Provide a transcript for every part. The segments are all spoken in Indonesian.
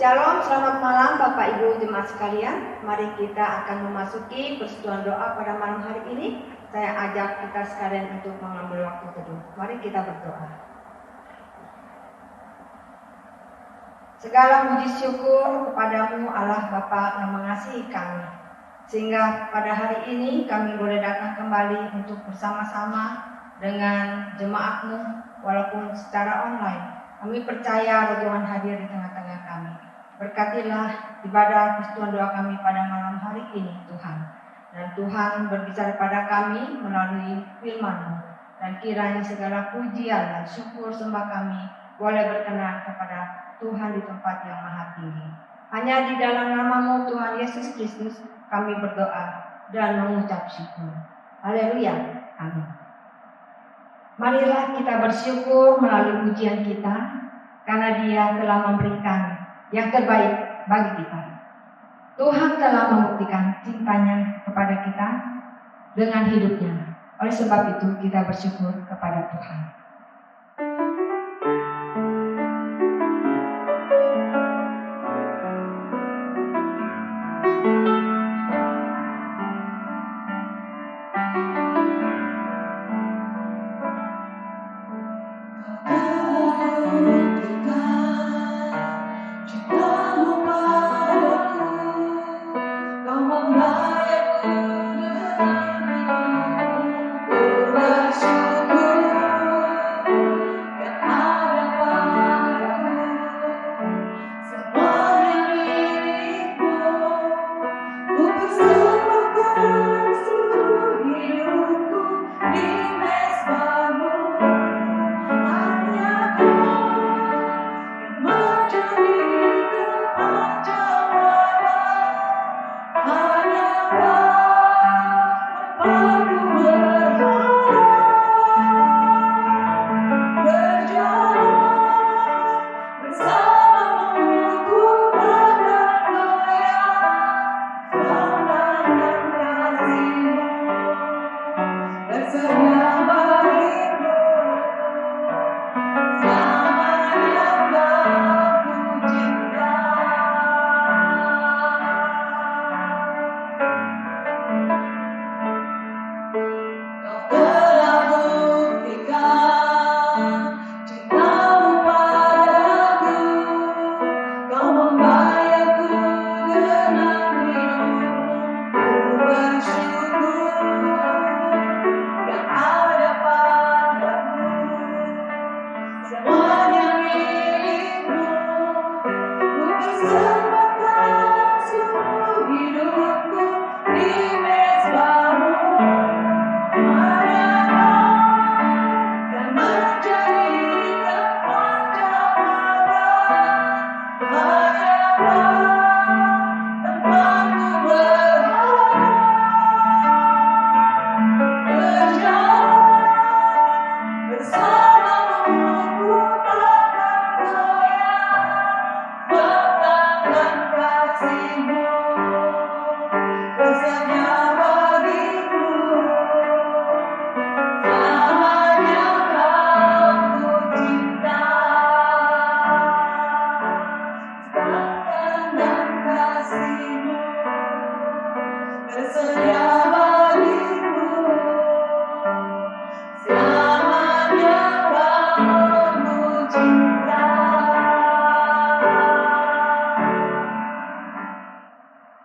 Shalom, selamat malam Bapak Ibu jemaat sekalian. Mari kita akan memasuki persekutuan doa pada malam hari ini. Saya ajak kita sekalian untuk mengambil waktu teduh. Mari kita berdoa. Segala puji syukur kepadamu Allah Bapa yang mengasihi kami, sehingga pada hari ini kami boleh datang kembali untuk bersama-sama dengan jemaat-Mu walaupun secara online. Kami percaya Tuhan hadir di tengah-tengah kami. Berkatilah ibadah persekutuan doa kami pada malam hari ini Tuhan. Dan Tuhan berbicara pada kami melalui firman-Mu. Dan kiranya segala pujian dan syukur sembah kami boleh berkenan kepada Tuhan di tempat yang maha tinggi. Hanya di dalam nama-Mu Tuhan Yesus Kristus kami berdoa dan mengucap syukur. Haleluya. Amin. Marilah kita bersyukur melalui pujian kita, karena Dia telah memberikan yang terbaik bagi kita. Tuhan telah membuktikan cintanya kepada kita dengan hidupnya. Oleh sebab itu kita bersyukur kepada Tuhan.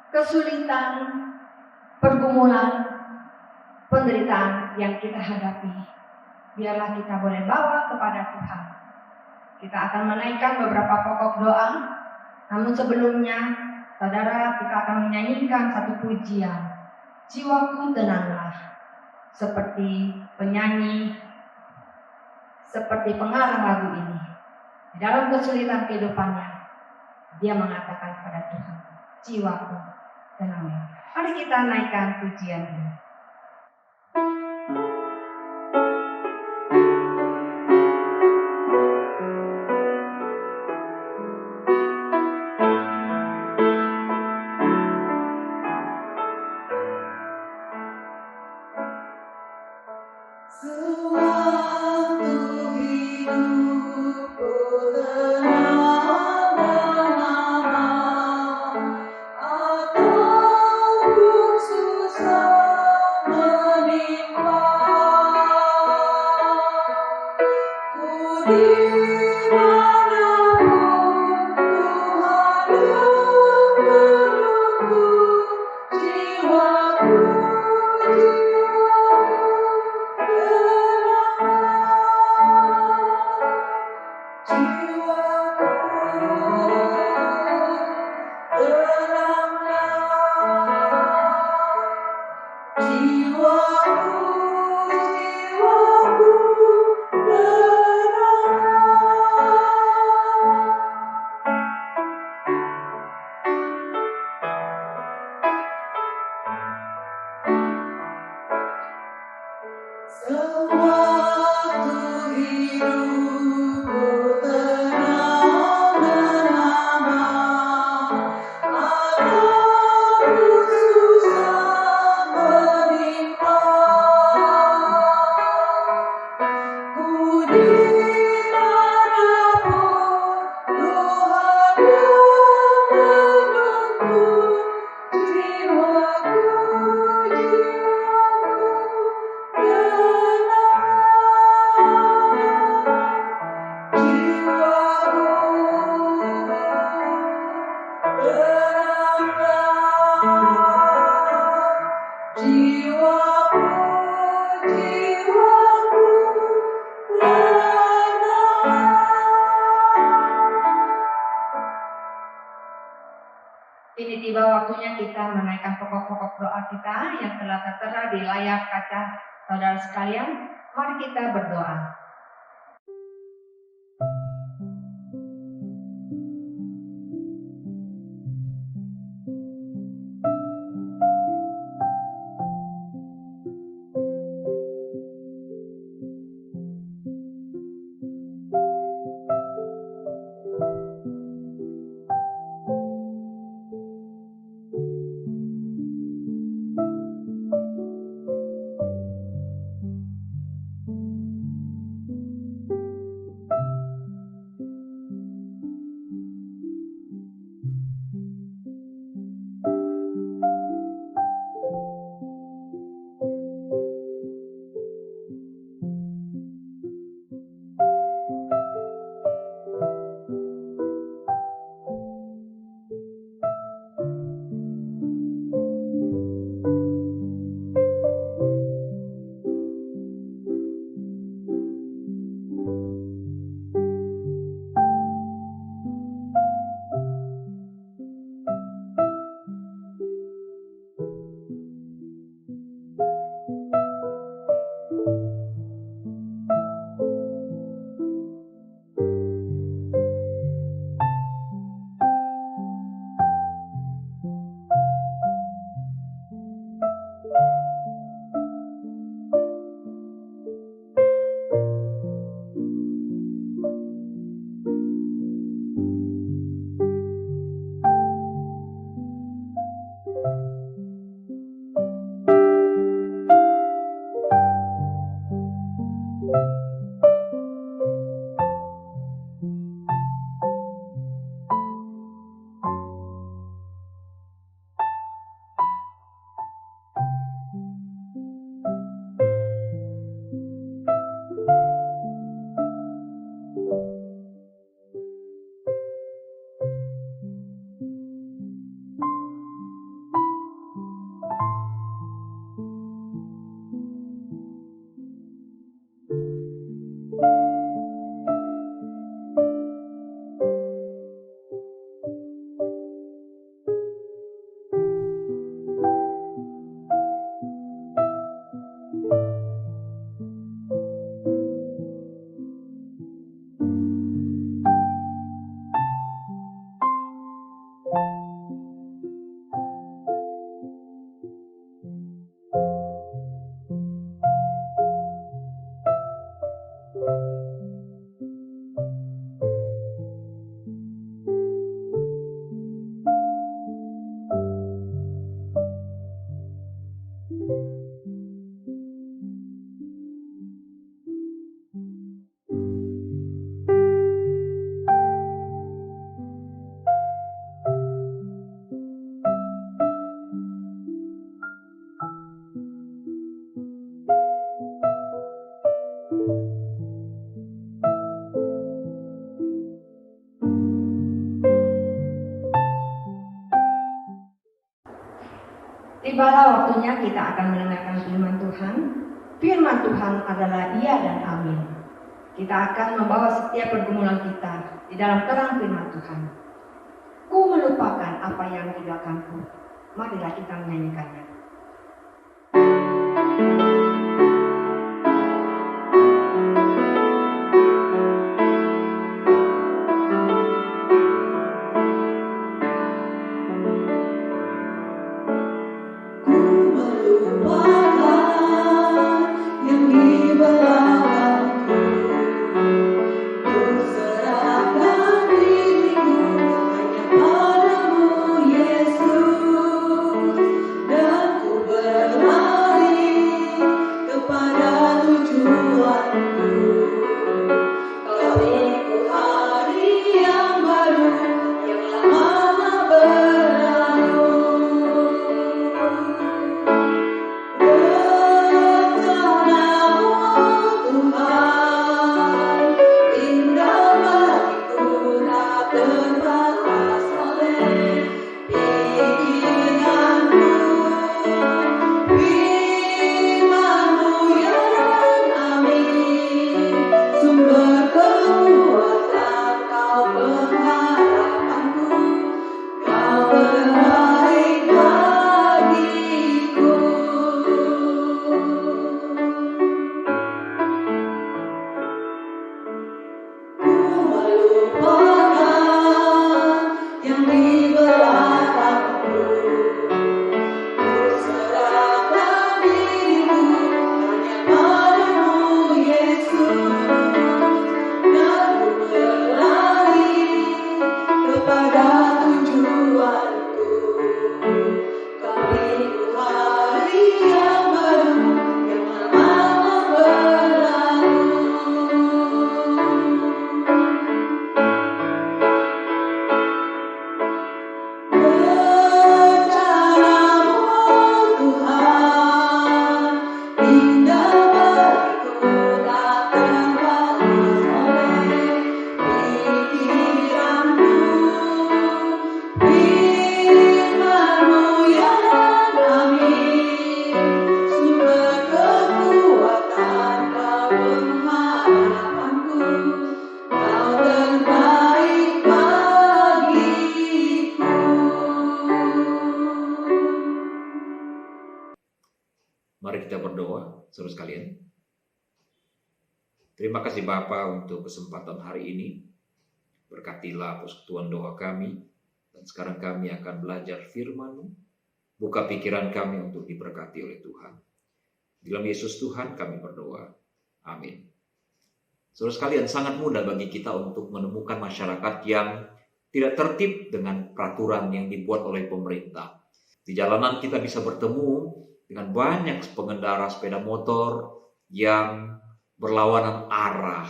Kesulitan, pergumulan, penderitaan yang kita hadapi, biarlah kita boleh bawa kepada Tuhan. Kita akan menaikkan beberapa pokok doa, namun sebelumnya, saudara, kita akan menyanyikan satu pujian. Jiwaku tenanglah, seperti penyanyi, seperti pengarang lagu ini. Di dalam kesulitan kehidupannya, dia mengatakan kepada Tuhan, jiwaku tenanglah. Mari kita naikkan pujian ini. Suatu hidupku tenang. Kini tiba waktunya kita menaikkan pokok-pokok doa kita yang telah tertera di layar kaca saudara sekalian. Mari kita berdoa. Tibalah waktunya kita akan mendengarkan firman Tuhan. Firman Tuhan adalah iya dan amin. Kita akan membawa setiap pergumulan kita di dalam terang firman Tuhan. Ku melupakan apa yang di belakangku. Marilah kita menyanyikannya. Mari kita berdoa, saudara sekalian. Terima kasih Bapa untuk kesempatan hari ini. Berkatilah persekutuan doa kami. Dan sekarang kami akan belajar firman-Mu. Buka pikiran kami untuk diberkati oleh Tuhan. Di dalam Yesus Tuhan kami berdoa. Amin. Saudara sekalian, sangat mudah bagi kita untuk menemukan masyarakat yang tidak tertib dengan peraturan yang dibuat oleh pemerintah. Di jalanan kita bisa bertemu dengan banyak pengendara sepeda motor yang berlawanan arah.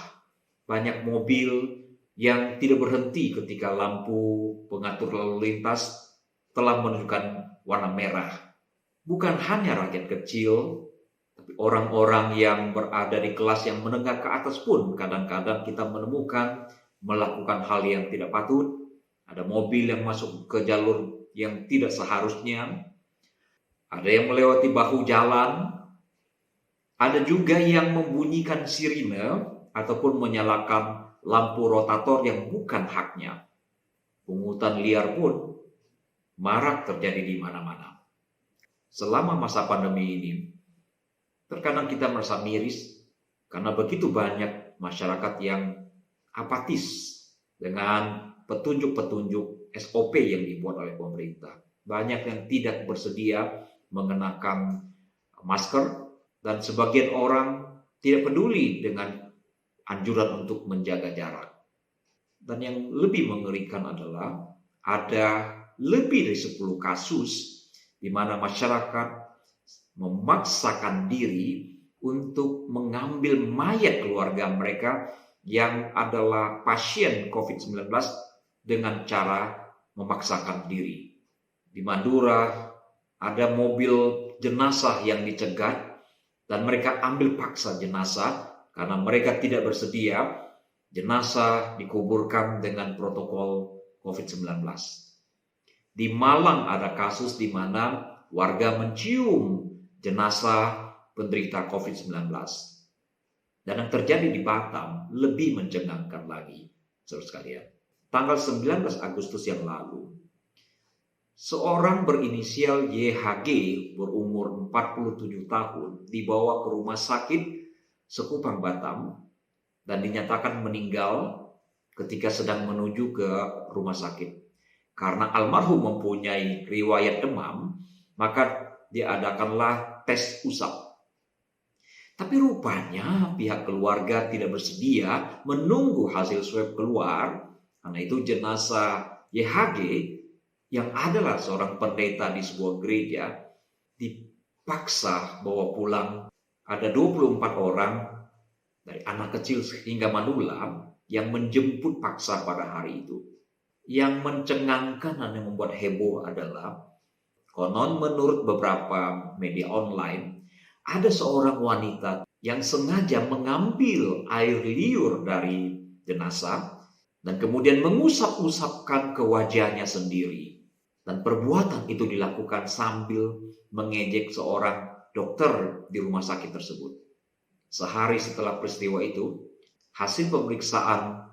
Banyak mobil yang tidak berhenti ketika lampu pengatur lalu lintas telah menunjukkan warna merah. Bukan hanya rakyat kecil, tapi orang-orang yang berada di kelas yang menengah ke atas pun kadang-kadang kita menemukan melakukan hal yang tidak patut. Ada mobil yang masuk ke jalur yang tidak seharusnya. Ada yang melewati bahu jalan, ada juga yang membunyikan sirine ataupun menyalakan lampu rotator yang bukan haknya. Pungutan liar pun marak terjadi di mana-mana. Selama masa pandemi ini, terkadang kita merasa miris karena begitu banyak masyarakat yang apatis dengan petunjuk-petunjuk SOP yang dibuat oleh pemerintah. Banyak yang tidak bersedia mengenakan masker, dan sebagian orang tidak peduli dengan anjuran untuk menjaga jarak. Dan yang lebih mengerikan adalah ada lebih dari 10 kasus di mana masyarakat memaksakan diri untuk mengambil mayat keluarga mereka yang adalah pasien COVID-19 dengan cara memaksakan diri. Di Madura ada mobil jenazah yang dicegat dan mereka ambil paksa jenazah karena mereka tidak bersedia jenazah dikuburkan dengan protokol COVID-19. Di Malang ada kasus di mana warga mencium jenazah penderita COVID-19. Dan yang terjadi di Batam lebih mencengangkan lagi, saudara sekalian. Tanggal 19 Agustus yang lalu, seorang berinisial YHG berumur 47 tahun dibawa ke rumah sakit Sekupang Batam dan dinyatakan meninggal ketika sedang menuju ke rumah sakit. Karena almarhum mempunyai riwayat demam, maka diadakanlah tes usap. Tapi rupanya pihak keluarga tidak bersedia menunggu hasil swab keluar, karena itu jenazah YHG yang adalah seorang pendeta di sebuah gereja dipaksa bawa pulang. Ada 24 orang dari anak kecil hingga manula yang menjemput paksa pada hari itu. Yang mencengangkan dan yang membuat heboh adalah konon menurut beberapa media online ada seorang wanita yang sengaja mengambil air liur dari jenazah dan kemudian mengusap-usapkan ke wajahnya sendiri. Dan perbuatan itu dilakukan sambil mengejek seorang dokter di rumah sakit tersebut. Sehari setelah peristiwa itu, hasil pemeriksaan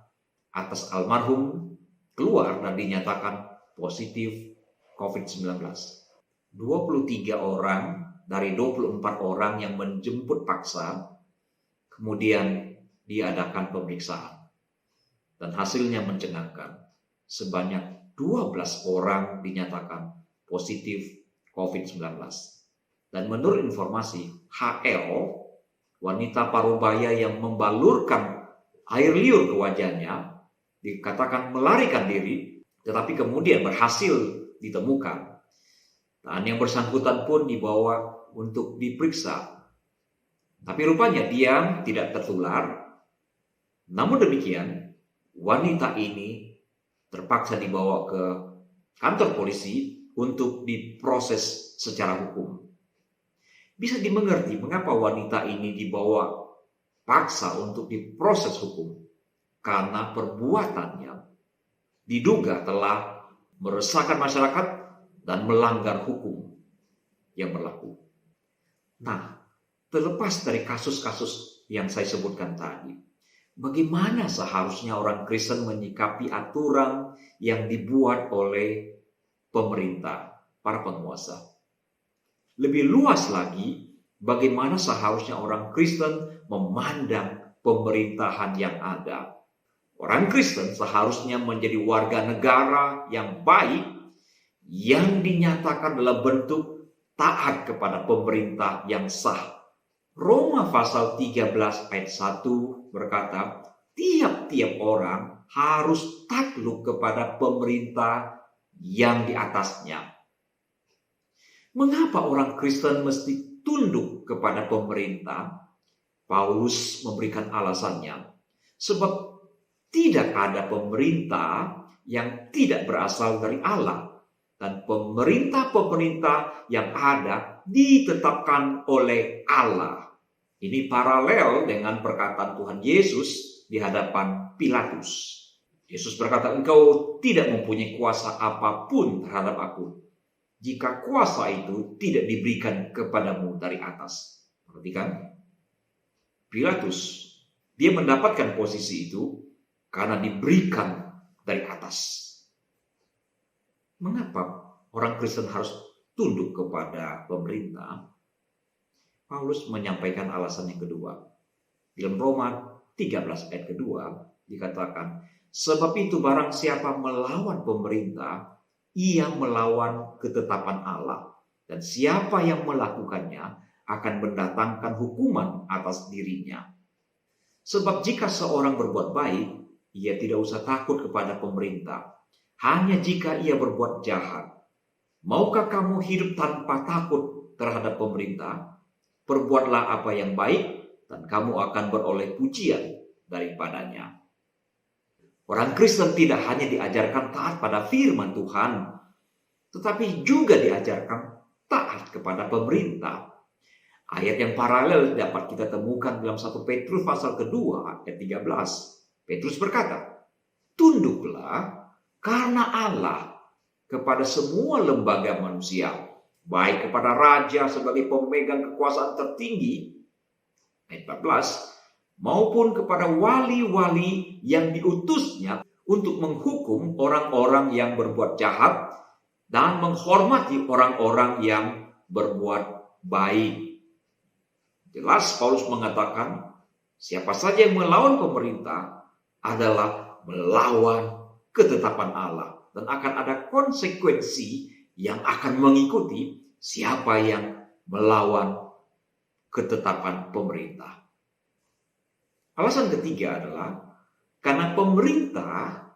atas almarhum keluar dan dinyatakan positif COVID-19. 23 orang dari 24 orang yang menjemput paksa, kemudian diadakan pemeriksaan. Dan hasilnya mencengangkan. Sebanyak 12 orang dinyatakan positif COVID-19. Dan menurut informasi, HL, wanita parubaya yang membalurkan air liur ke wajahnya, dikatakan melarikan diri, tetapi kemudian berhasil ditemukan. Dan yang bersangkutan pun dibawa untuk diperiksa. Tapi rupanya dia tidak tertular. Namun demikian, wanita ini terpaksa dibawa ke kantor polisi untuk diproses secara hukum. Bisa dimengerti mengapa wanita ini dibawa paksa untuk diproses hukum. Karena perbuatannya diduga telah meresahkan masyarakat dan melanggar hukum yang berlaku. Nah, terlepas dari kasus-kasus yang saya sebutkan tadi, bagaimana seharusnya orang Kristen menyikapi aturan yang dibuat oleh pemerintah, para penguasa? Lebih luas lagi, bagaimana seharusnya orang Kristen memandang pemerintahan yang ada? Orang Kristen seharusnya menjadi warga negara yang baik, yang dinyatakan dalam bentuk taat kepada pemerintah yang sah. Roma pasal 13 ayat 1 berkata, tiap-tiap orang harus takluk kepada pemerintah yang di atasnya. Mengapa orang Kristen mesti tunduk kepada pemerintah? Paulus memberikan alasannya. Sebab tidak ada pemerintah yang tidak berasal dari Allah. Dan pemerintah-pemerintah yang ada ditetapkan oleh Allah. Ini paralel dengan perkataan Tuhan Yesus di hadapan Pilatus. Yesus berkata, engkau tidak mempunyai kuasa apapun terhadap aku, jika kuasa itu tidak diberikan kepadamu dari atas. Perhatikan, Pilatus, dia mendapatkan posisi itu karena diberikan dari atas. Mengapa orang Kristen harus tunduk kepada pemerintah? Paulus menyampaikan alasan yang kedua. Dalam Roma 13 ayat kedua dikatakan, sebab itu barang siapa melawan pemerintah, ia melawan ketetapan Allah. Dan siapa yang melakukannya akan mendatangkan hukuman atas dirinya. Sebab jika seorang berbuat baik, ia tidak usah takut kepada pemerintah. Hanya jika ia berbuat jahat. Maukah kamu hidup tanpa takut terhadap pemerintah? Perbuatlah apa yang baik dan kamu akan beroleh pujian daripadanya. Orang Kristen tidak hanya diajarkan taat pada firman Tuhan, tetapi juga diajarkan taat kepada pemerintah. Ayat yang paralel dapat kita temukan dalam 1 Petrus pasal kedua ayat 13. Petrus berkata, tunduklah karena Allah kepada semua lembaga manusia, baik kepada raja sebagai pemegang kekuasaan tertinggi, ayat 14, maupun kepada wali-wali yang diutusnya untuk menghukum orang-orang yang berbuat jahat dan menghormati orang-orang yang berbuat baik. Jelas Paulus mengatakan, siapa saja yang melawan pemerintah adalah melawan ketetapan Allah, dan akan ada konsekuensi yang akan mengikuti siapa yang melawan ketetapan pemerintah. Alasan ketiga adalah karena pemerintah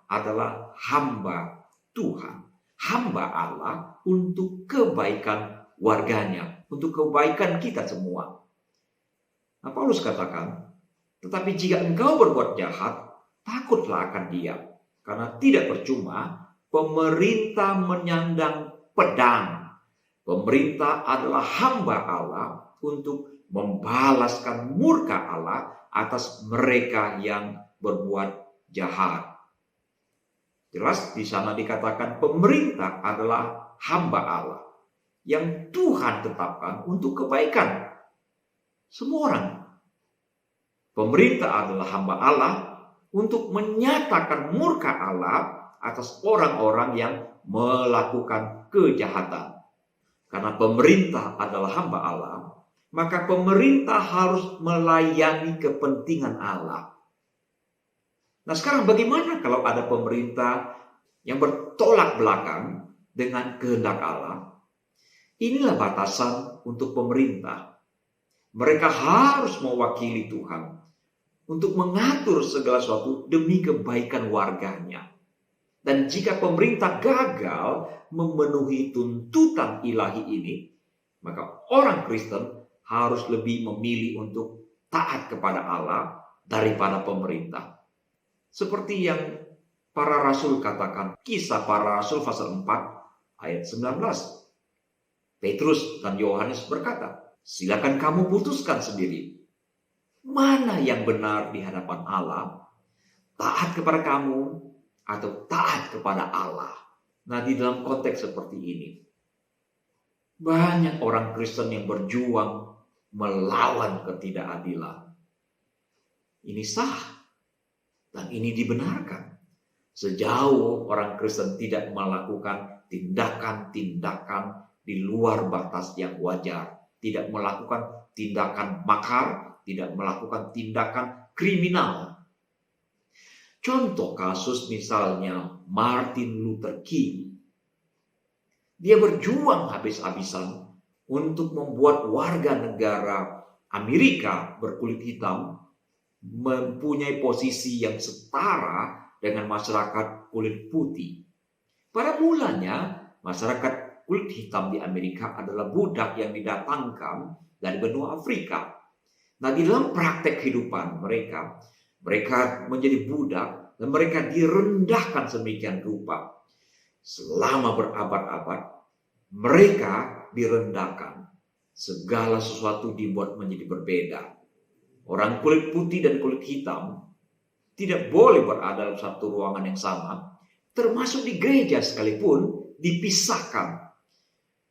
adalah hamba Tuhan, hamba Allah untuk kebaikan warganya, untuk kebaikan kita semua. Nah, Paulus katakan, tetapi jika engkau berbuat jahat, takutlah akan dia. Karena tidak percuma pemerintah menyandang pedang. Pemerintah adalah hamba Allah untuk membalaskan murka Allah atas mereka yang berbuat jahat. Jelas di sana dikatakan pemerintah adalah hamba Allah yang Tuhan tetapkan untuk kebaikan semua orang. Pemerintah adalah hamba Allah untuk menyatakan murka Allah atas orang-orang yang melakukan kejahatan. Karena pemerintah adalah hamba Allah, maka pemerintah harus melayani kepentingan Allah. Nah, sekarang bagaimana kalau ada pemerintah yang bertolak belakang dengan kehendak Allah. Inilah batasan untuk pemerintah. Mereka harus mewakili Tuhan untuk mengatur segala sesuatu demi kebaikan warganya. Dan jika pemerintah gagal memenuhi tuntutan ilahi ini, maka orang Kristen harus lebih memilih untuk taat kepada Allah daripada pemerintah. Seperti yang para rasul katakan, Kisah Para Rasul pasal 4 ayat 19. Petrus dan Yohanes berkata, silakan kamu putuskan sendiri. Mana yang benar di hadapan Allah? Taat kepada kamu atau taat kepada Allah? Nah, di dalam konteks seperti ini, banyak orang Kristen yang berjuang melawan ketidakadilan. Ini sah dan ini dibenarkan. Sejauh orang Kristen tidak melakukan tindakan-tindakan di luar batas yang wajar, tidak melakukan tindakan makar, tidak melakukan tindakan kriminal. Contoh kasus misalnya Martin Luther King. Dia berjuang habis-habisan untuk membuat warga negara Amerika berkulit hitam mempunyai posisi yang setara dengan masyarakat kulit putih. Pada mulanya, masyarakat kulit hitam di Amerika adalah budak yang didatangkan dari benua Afrika. Nah, di dalam praktek kehidupan mereka menjadi budak dan mereka direndahkan sedemikian rupa. Selama berabad-abad, mereka direndahkan. Segala sesuatu dibuat menjadi berbeda. Orang kulit putih dan kulit hitam tidak boleh berada dalam satu ruangan yang sama, termasuk di gereja sekalipun dipisahkan.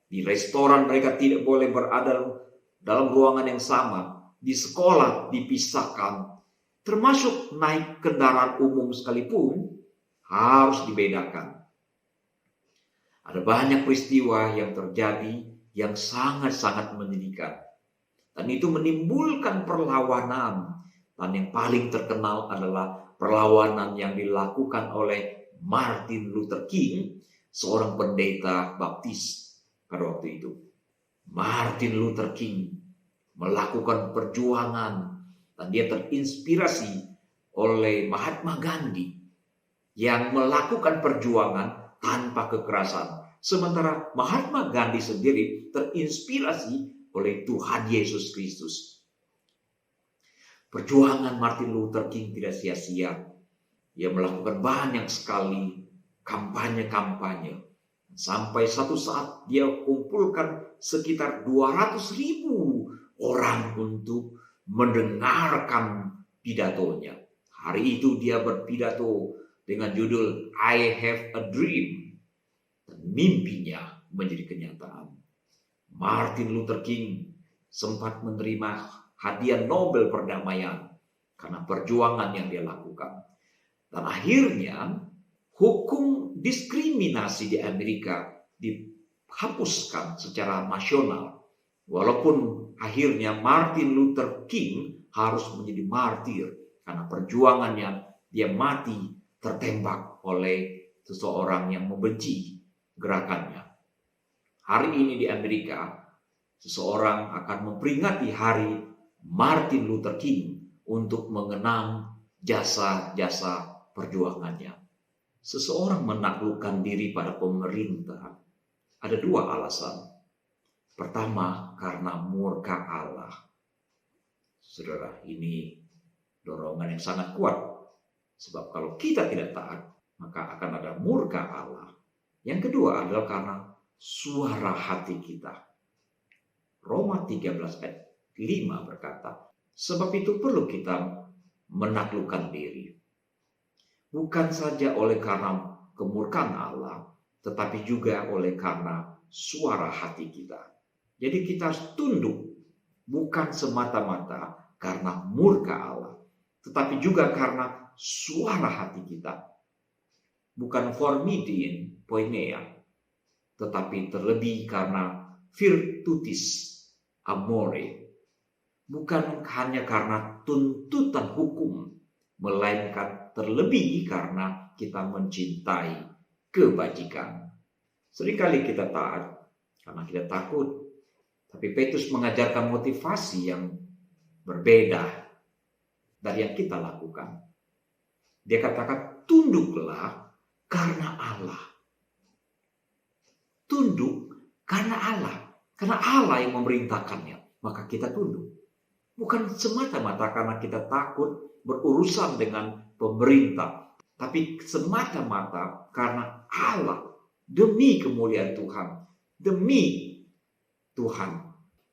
Di restoran mereka tidak boleh berada dalam ruangan yang sama, di sekolah dipisahkan, termasuk naik kendaraan umum sekalipun harus dibedakan. Ada banyak peristiwa yang terjadi yang sangat-sangat menyedihkan. Dan itu menimbulkan perlawanan. Dan yang paling terkenal adalah perlawanan yang dilakukan oleh Martin Luther King, seorang pendeta baptis pada waktu itu. Martin Luther King melakukan perjuangan dan dia terinspirasi oleh Mahatma Gandhi yang melakukan perjuangan tanpa kekerasan. Sementara Mahatma Gandhi sendiri terinspirasi oleh Tuhan Yesus Kristus. Perjuangan Martin Luther King tidak sia-sia. Ia melakukan banyak sekali kampanye-kampanye. Sampai satu saat dia kumpulkan sekitar 200.000 orang untuk mendengarkan pidatonya. Hari itu dia berpidato dengan judul I Have a Dream. Dan mimpinya menjadi kenyataan. Martin Luther King sempat menerima hadiah Nobel perdamaian karena perjuangan yang dia lakukan. Dan akhirnya hukum diskriminasi di Amerika dihapuskan secara nasional. Walaupun akhirnya Martin Luther King harus menjadi martir karena perjuangannya, dia mati tertembak oleh seseorang yang membenci gerakannya. Hari ini di Amerika, seseorang akan memperingati hari Martin Luther King untuk mengenang jasa-jasa perjuangannya. Seseorang menaklukkan diri pada pemerintah ada dua alasan. Pertama, karena murka Allah. Saudara, ini dorongan yang sangat kuat. Sebab kalau kita tidak taat, maka akan ada murka Allah. Yang kedua adalah karena suara hati kita. Roma 13 ayat 5 berkata, sebab itu perlu kita menaklukkan diri. Bukan saja oleh karena kemurkaan Allah, tetapi juga oleh karena suara hati kita. Jadi kita harus tunduk, bukan semata-mata karena murka Allah, tetapi juga karena suara hati kita. Bukan formidin poineia, tetapi terlebih karena virtutis amore. Bukan hanya karena tuntutan hukum, melainkan terlebih karena kita mencintai kebajikan. Seringkali kita taat karena kita takut. Tapi Petrus mengajarkan motivasi yang berbeda dari yang kita lakukan. Dia katakan, tunduklah karena Allah. Tunduk karena Allah. Karena Allah yang memerintahkannya. Maka kita tunduk. Bukan semata-mata karena kita takut berurusan dengan pemerintah. Tapi semata-mata karena Allah. Demi kemuliaan Tuhan. Demi Tuhan.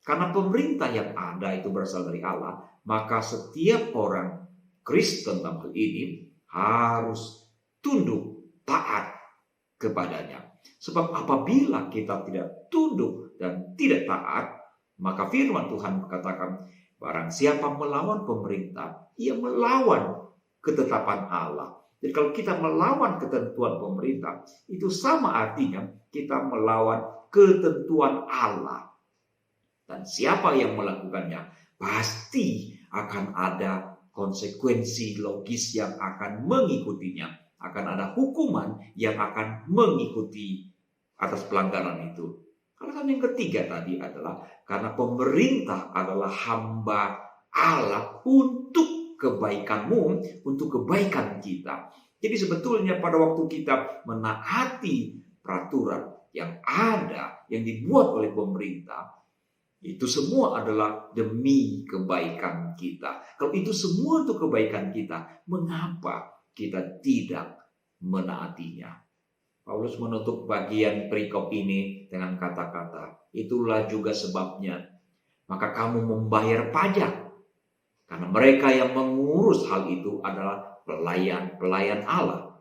Karena pemerintah yang ada itu berasal dari Allah. Maka setiap orang Kristen dalam hal ini harus tunduk, taat kepadanya. Sebab apabila kita tidak tunduk dan tidak taat, maka firman Tuhan katakan, barang siapa melawan pemerintah, ia melawan ketetapan Allah. Jadi kalau kita melawan ketentuan pemerintah, itu sama artinya kita melawan ketentuan Allah. Dan siapa yang melakukannya, pasti akan ada konsekuensi logis yang akan mengikutinya. Akan ada hukuman yang akan mengikuti atas pelanggaran itu. Alasan yang ketiga tadi adalah karena pemerintah adalah hamba Allah untuk kebaikanmu, untuk kebaikan kita. Jadi sebetulnya pada waktu kita menaati peraturan yang ada, yang dibuat oleh pemerintah, itu semua adalah demi kebaikan kita. Kalau itu semua untuk kebaikan kita, mengapa kita tidak menaatinya? Paulus menutup bagian perikop ini dengan kata-kata, itulah juga sebabnya, maka kamu membayar pajak. Karena mereka yang mengurus hal itu adalah pelayan-pelayan Allah.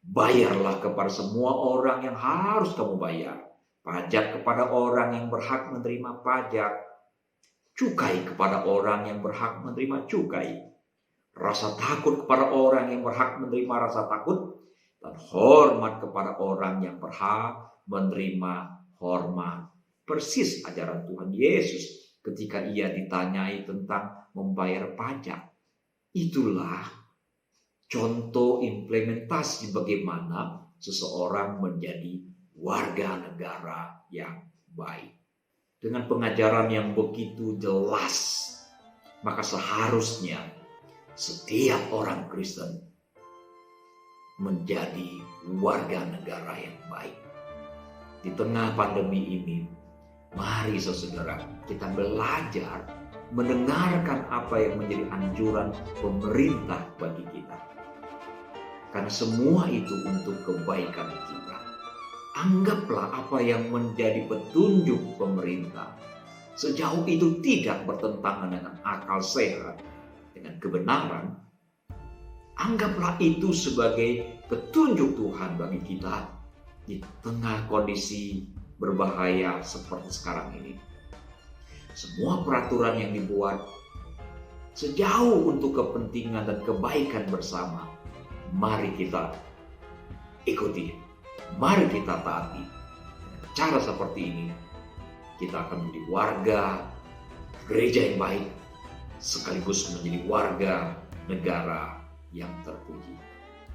Bayarlah kepada semua orang yang harus kamu bayar. Pajak kepada orang yang berhak menerima pajak. Cukai kepada orang yang berhak menerima cukai. Rasa takut kepada orang yang berhak menerima rasa takut. Dan hormat kepada orang yang berhak menerima hormat. Persis ajaran Tuhan Yesus ketika ia ditanyai tentang membayar pajak. Itulah contoh implementasi bagaimana seseorang menjadi warga negara yang baik. Dengan pengajaran yang begitu jelas, maka seharusnya setiap orang Kristen menjadi warga negara yang baik. Di tengah pandemi ini, mari saudara kita belajar mendengarkan apa yang menjadi anjuran pemerintah bagi kita. Karena semua itu untuk kebaikan kita. Anggaplah apa yang menjadi petunjuk pemerintah. Sejauh itu tidak bertentangan dengan akal sehat, dengan kebenaran. Anggaplah itu sebagai petunjuk Tuhan bagi kita di tengah kondisi berbahaya seperti sekarang ini. Semua peraturan yang dibuat sejauh untuk kepentingan dan kebaikan bersama, mari kita ikuti, mari kita taati. Dengan cara seperti ini, kita akan menjadi warga gereja yang baik, sekaligus menjadi warga negara yang terpuji.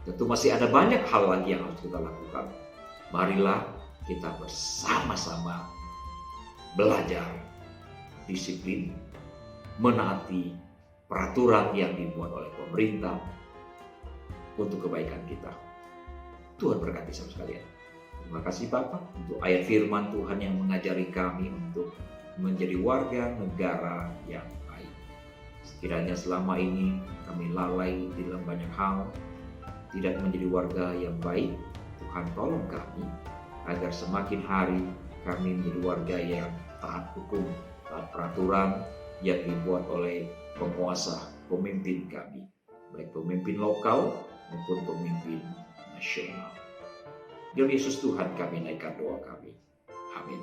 Tentu masih ada banyak hal lagi yang harus kita lakukan. Marilah kita bersama-sama belajar disiplin, menaati peraturan yang dibuat oleh pemerintah untuk kebaikan kita. Tuhan berkati saudara sekalian. Terima kasih Bapak untuk ayat firman Tuhan yang mengajari kami untuk menjadi warga negara yang baik. Sekiranya selama ini kami lalai di dalam banyak hal, tidak menjadi warga yang baik, Tuhan tolong kami agar semakin hari kami menjadi warga yang taat hukum, taat peraturan yang dibuat oleh penguasa, pemimpin kami, baik pemimpin lokal maupun pemimpin nasional. Demi Yesus Tuhan kami naikkan doa kami. Amin.